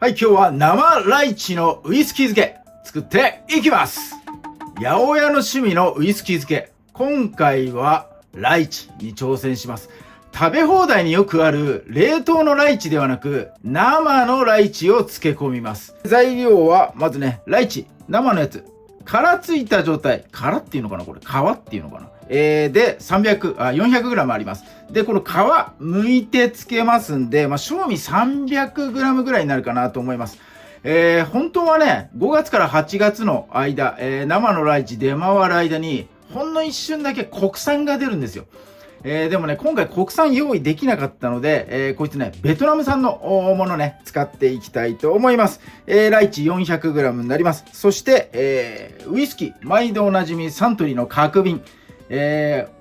はい、今日は生ライチのウイスキー漬け作っていきます。八百屋の趣味のウイスキー漬け。今回はライチに挑戦します。食べ放題によくある冷凍のライチではなく生のライチを漬け込みます。材料はまずね、ライチ、生のやつ。殻ついた状態。殻っていうのかなこれ。皮っていうのかなで、400g あります。で、この皮、剥いて漬けますんで、賞味 300g ぐらいになるかなと思います。本当はね、5月から8月の間、生のライチ出回る間に、ほんの一瞬だけ国産が出るんですよ。でもね、今回国産用意できなかったので、こいつね、ベトナム産のものね、使っていきたいと思います。ライチ 400g になります。そして、ウイスキー、毎度おなじみサントリーの角瓶。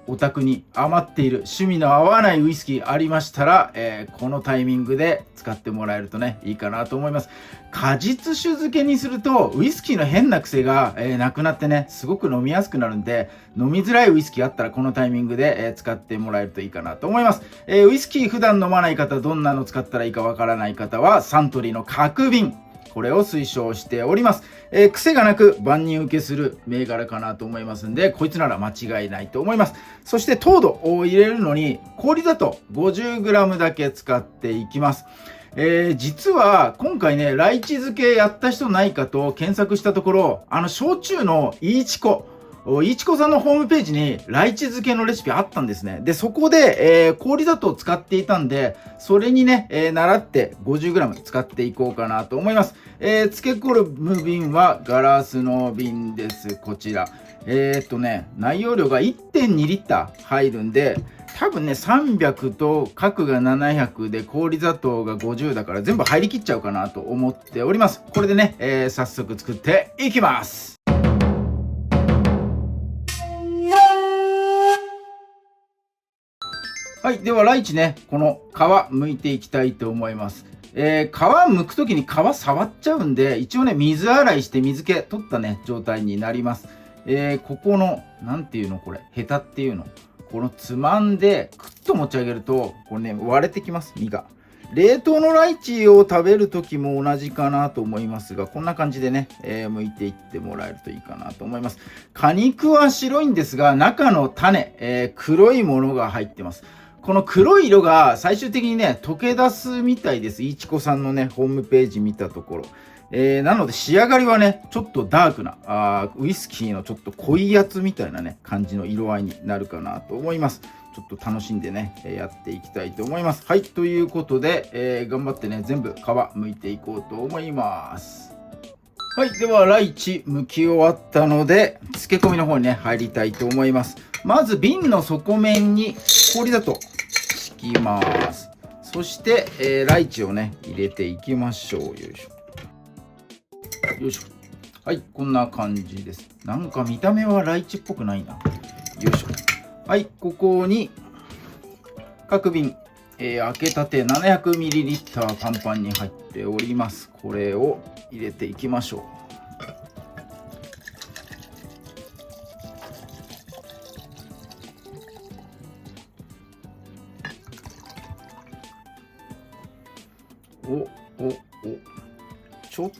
お宅に余っている趣味の合わないウイスキーありましたら、このタイミングで使ってもらえるとね、いいかなと思います。果実酒漬けにすると、ウイスキーの変な癖が、なくなってね、すごく飲みやすくなるんで、飲みづらいウイスキーあったらこのタイミングで、使ってもらえるといいかなと思います。ウイスキー普段飲まない方、どんなの使ったらいいかわからない方は、サントリーの角瓶。これを推奨しております。癖がなく万人受けする銘柄かなと思いますんで、こいつなら間違いないと思います。そして糖度を入れるのに、氷だと 50g だけ使っていきます。実は今回ね、ライチ漬けやった人ないかと検索したところ、焼酎のイーチコさんのホームページにライチ漬けのレシピあったんですね。で、そこで、氷砂糖を使っていたんで、それにね、習って 50g 使っていこうかなと思います。漬け込む瓶はガラスの瓶です。こちら。内容量が 1.2 リッター入るんで、多分ね、300と角が700で氷砂糖が50だから全部入りきっちゃうかなと思っております。これでね、早速作っていきます。はい。では、ライチね、この皮剥いていきたいと思います。皮剥くときに皮触っちゃうんで、一応ね、水洗いして水気取ったね、状態になります。ここの、なんていうのこれ、ヘタっていうの。このつまんで、クッと持ち上げると、これね、割れてきます、身が。冷凍のライチを食べるときも同じかなと思いますが、こんな感じでね、剥いていってもらえるといいかなと思います。果肉は白いんですが、中の種、黒いものが入ってます。この黒い色が最終的にね、溶け出すみたいです。いちこさんのね、ホームページ見たところ。なので仕上がりはね、ちょっとダークな、ウイスキーのちょっと濃いやつみたいなね、感じの色合いになるかなと思います。ちょっと楽しんでね、やっていきたいと思います。はい、ということで、頑張ってね、全部皮剥いていこうと思います。はい、ではライチ剥き終わったので、漬け込みの方にね、入りたいと思います。まず瓶の底面に氷砂糖敷きます。そして、ライチをね、入れていきましょう。よいしょ。よいしょ。はい、こんな感じです。なんか見た目はライチっぽくないな。よいしょ。はい、ここに各瓶、開けたて 700ml パンパンに入っております。これを入れていきましょう。ちょっ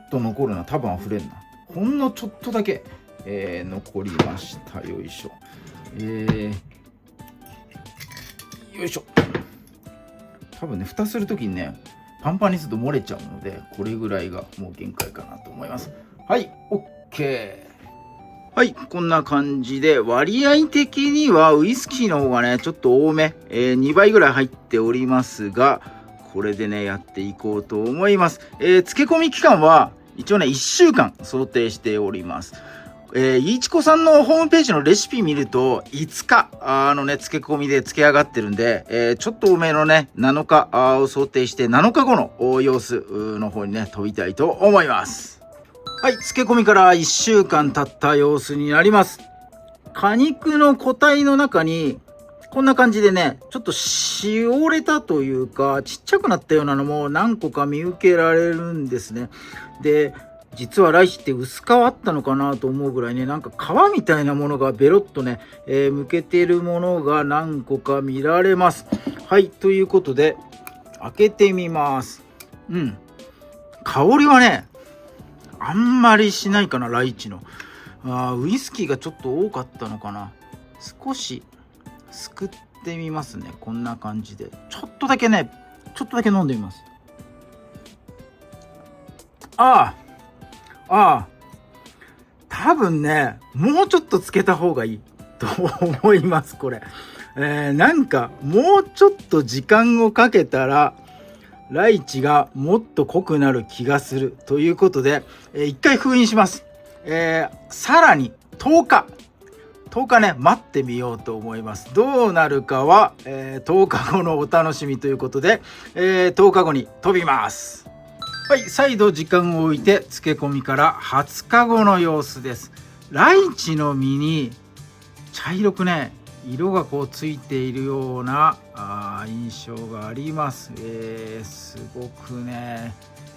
と残るな。多分溢れんな。ほんのちょっとだけ、残りました。よいしょ。よいしょ。多分ね、蓋するときにね、パンパンにすると漏れちゃうので、これぐらいがもう限界かなと思います。はい、OK。はい、こんな感じで、割合的にはウイスキーの方がね、ちょっと多め、2倍ぐらい入っておりますが、これでね、やっていこうと思います。漬け込み期間は、一応ね、1週間想定しております。いちこさんのホームページのレシピ見ると、5日、漬け込みで漬け上がってるんで、ちょっと多めのね、7日を想定して、7日後の様子の方にね、飛びたいと思います。はい、漬け込みから1週間経った様子になります。果肉の個体の中に、こんな感じでね、ちょっとしおれたというか、ちっちゃくなったようなのも何個か見受けられるんですね。で、実はライチって薄皮あったのかなと思うぐらいね、なんか皮みたいなものがベロッとね、剥けてるものが何個か見られます。はい、ということで、開けてみます。香りはねあんまりしないかな。ライチのウイスキーがちょっと多かったのかな。少しすくってみますね。こんな感じでちょっとだけ飲んでみます。多分ねもうちょっとつけた方がいいと思います。これ、なんかもうちょっと時間をかけたらライチがもっと濃くなる気がするということで、一回封印します。さらに10日ね待ってみようと思います。どうなるかは、10日後のお楽しみということで、10日後に飛びます。はい、再度時間を置いて漬け込みから20日後の様子です。ライチの実に茶色くね色がこうついているような印象があります。すごくね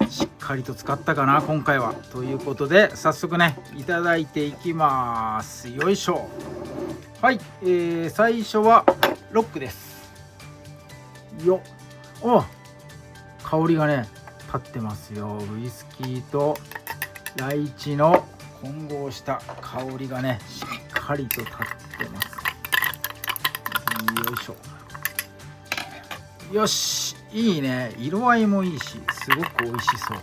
しっかりと使ったかな今回は。ということで早速ねいただいていきます。よいしょ。はい、最初はロックですよ。香りがね立ってますよ。ウイスキーとライチの混合した香りがねしっかりと立ってます。よいしょ。よし、いいね。色合いもいいしすごく美味しそう。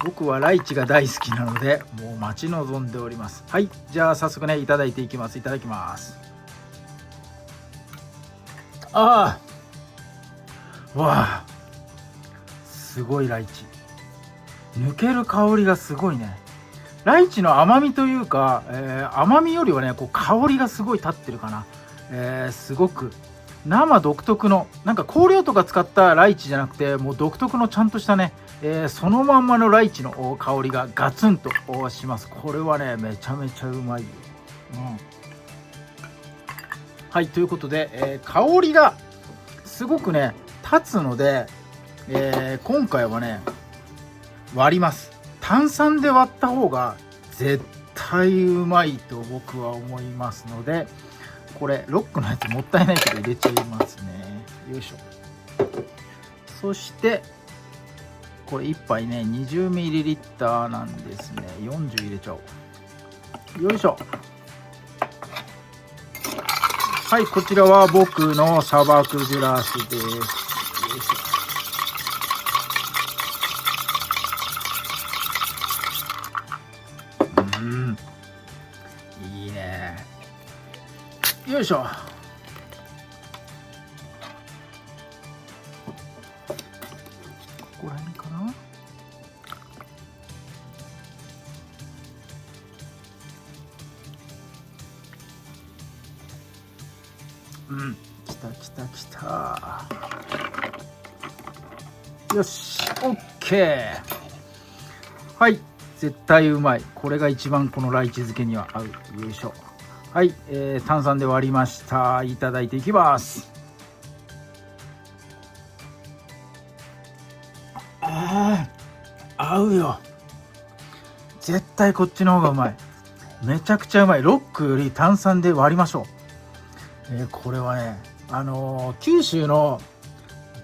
僕はライチが大好きなのでもう待ち望んでおります。はい、じゃあ早速ねいただいていきます。いただきます。わあすごいライチ。抜ける香りがすごいね。ライチの甘みというか、甘みよりはねこう香りがすごい立ってるかな。すごく生独特のなんか香料とか使ったライチじゃなくてもう独特のちゃんとしたね、そのまんまのライチの香りがガツンとします。これはねめちゃめちゃうまいよ。はい、ということで、香りがすごくね立つので、今回はね割ります。炭酸で割った方が絶対うまいと僕は思いますので、これロックのやつもったいないけど入れちゃいますね。よいしょ。そしてこれ1杯ね 20ml なんですね。40入れちゃおう。よいしょ。はい、こちらは僕の砂漠グラスです。よいしょ。いいね。よいしょ。ここら辺かな。きたきたきた。よし OK。 はい、絶対うまい。これが一番このライチ漬けには合う。よいしょ。はい、炭酸で割りました。いただいていきます。合うよ。絶対こっちの方がうまい。めちゃくちゃうまい。ロックより炭酸で割りましょう。これはね九州の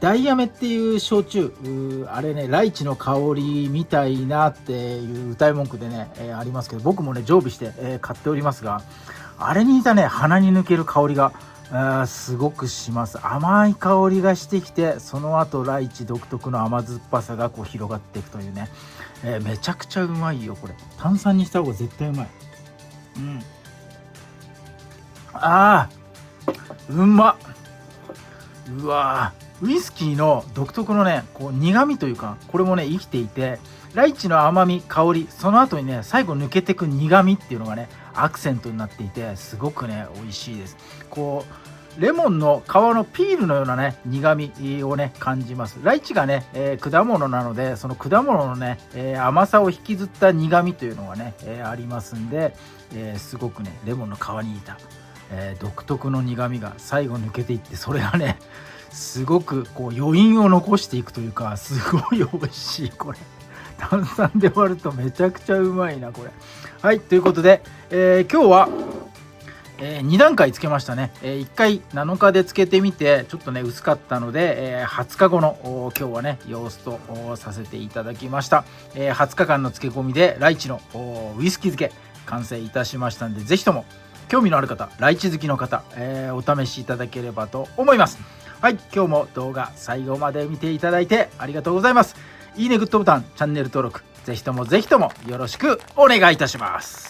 ダイヤメっていう焼酎、あれねライチの香りみたいなっていう歌い文句でね、ありますけど、僕もね常備して、買っておりますが、あれに似たね鼻に抜ける香りがすごくします。甘い香りがしてきて、その後ライチ独特の甘酸っぱさがこう広がっていくというね、めちゃくちゃうまいよ。これ炭酸にした方が絶対うまい。うんまっ。うわー、ウイスキーの独特のねこう苦味というか、これもね生きていて、ライチの甘み香り、その後にね最後抜けてく苦味っていうのがねアクセントになっていて、すごくね美味しいです。こうレモンの皮のピールのようなね苦味をね感じます。ライチがね、果物なので、その果物のね、甘さを引きずった苦味というのがね、ありますんで、すごくねレモンの皮に似た独特の苦味が最後抜けていって、それがねすごくこう余韻を残していくというか、すごい美味しい。これ炭酸で割るとめちゃくちゃうまいなこれ。はい、ということで、今日は、2段階つけましたね。1回7日でつけてみてちょっとね薄かったので、20日後の今日はね様子とさせていただきました。20日間の漬け込みでライチのウイスキー漬け完成いたしましたんで、ぜひとも興味のある方、ライチ好きの方、お試しいただければと思います。はい、今日も動画最後まで見ていただいてありがとうございます。いいね、グッドボタン、チャンネル登録、ぜひともよろしくお願いいたします。